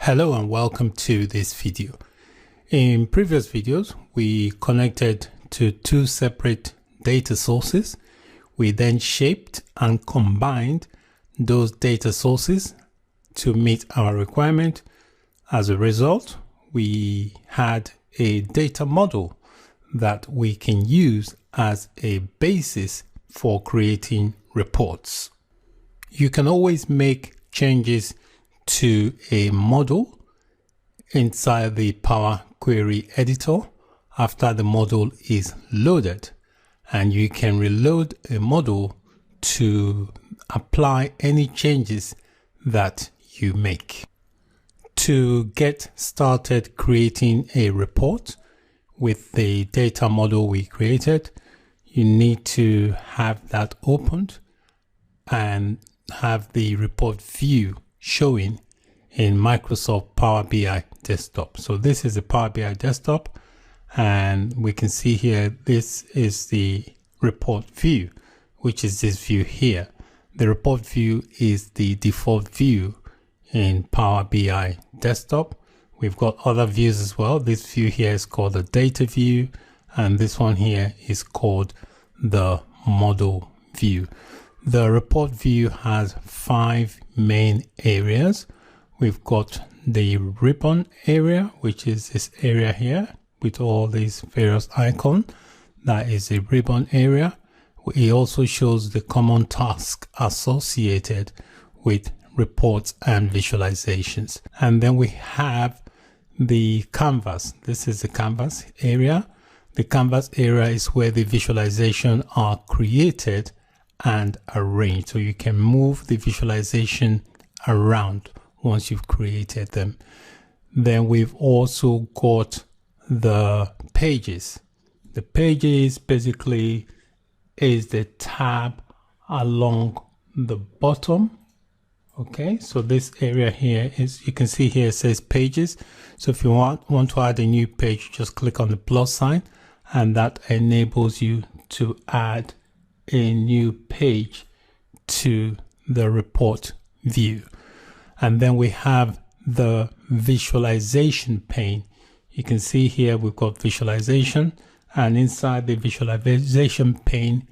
Hello and welcome to this video. In previous videos, we connected to two separate data sources. We then shaped and combined those data sources to meet our requirement. As a result, we had a data model that we can use as a basis for creating reports. You can always make changes to a model inside the Power Query editor after the model is loaded, and you can reload a model to apply any changes that you make. To get started creating a report with the data model we created, you need to have that opened and have the report view showing in Microsoft Power BI desktop. So this is the Power BI desktop, and we can see here this is the report view, which is this view here. The report view is the default view in Power BI desktop. We've got other views as well. This view here is called the data view, and this one here is called the model view. The report view has 5 main areas. We've got the ribbon area, which is this area here with all these various icons. That is a ribbon area. It also shows the common tasks associated with reports and visualizations. And then we have the canvas. This is the canvas area. The canvas area is where the visualization are created and arranged, so you can move the visualization around once you've created them. Then we've also got the pages. The pages basically is the tab along the bottom. Okay, so this area here is, you can see here it says pages. So if you want to add a new page, just click on the plus sign, and that enables you to add a new page to the report view. And then we have the visualization pane. You can see here we've got visualization, and inside the visualization pane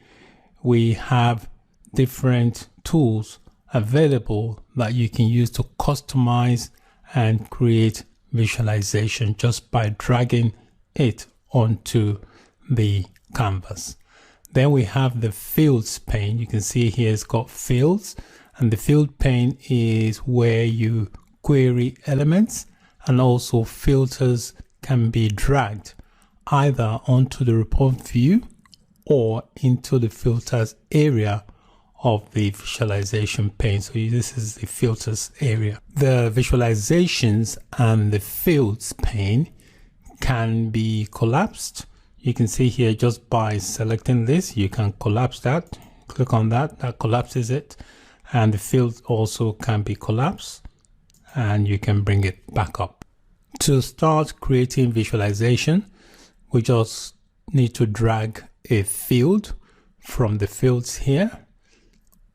we have different tools available that you can use to customize and create visualization just by dragging it onto the canvas. Then we have the fields pane. You can see here it's got fields, and the field pane is where you query elements, and also filters can be dragged either onto the report view or into the filters area of the visualization pane. So this is the filters area. The visualizations and the fields pane can be collapsed. You can see here just by selecting this, you can collapse that. Click on that, that collapses it. And the field also can be collapsed, and you can bring it back up. To start creating visualization, we just need to drag a field from the fields here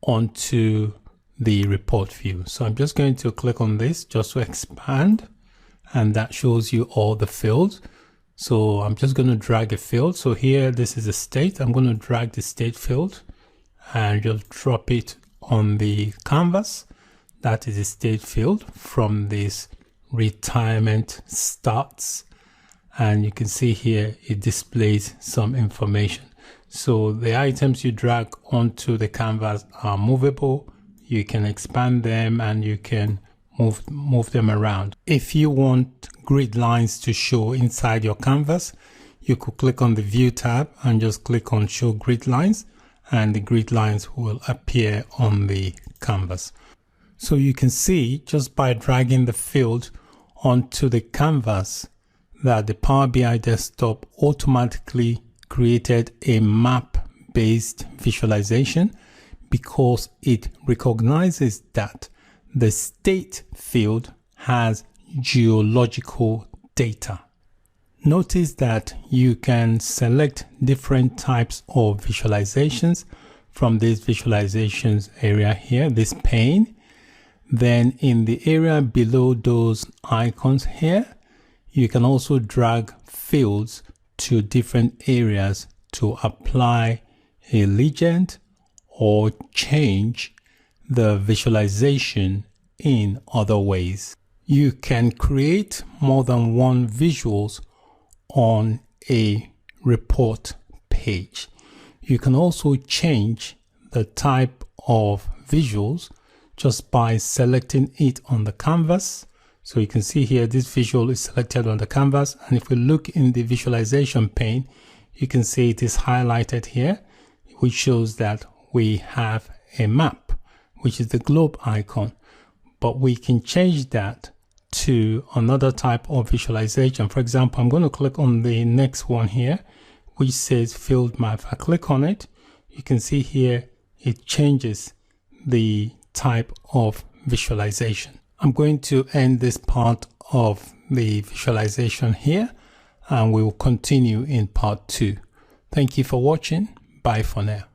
onto the report view. So I'm just going to click on this just to expand, and that shows you all the fields. So I'm just going to drag a field. So here, this is a state. I'm going to drag the state field and just drop it on the canvas. That is a state field from this retirement stats. And you can see here, it displays some information. So the items you drag onto the canvas are movable. You can expand them and you can move them around. If you want grid lines to show inside your canvas, you could click on the view tab and just click on show grid lines, and the grid lines will appear on the canvas. So you can see just by dragging the field onto the canvas that the Power BI desktop automatically created a map based visualization, because it recognizes that the state field has geological data. Notice that you can select different types of visualizations from this visualizations area here, this pane. Then in the area below those icons here, you can also drag fields to different areas to apply a legend or change the visualization in other ways. You can create more than one visuals on a report page. You can also change the type of visuals just by selecting it on the canvas. So you can see here this visual is selected on the canvas, and if we look in the visualization pane, you can see it is highlighted here, which shows that we have a map, which is the globe icon. But we can change that to another type of visualization. For example, I'm going to click on the next one here, which says field map. If I click on it, you can see here it changes the type of visualization. I'm going to end this part of the visualization here, and we will continue in part 2. Thank you for watching. Bye for now.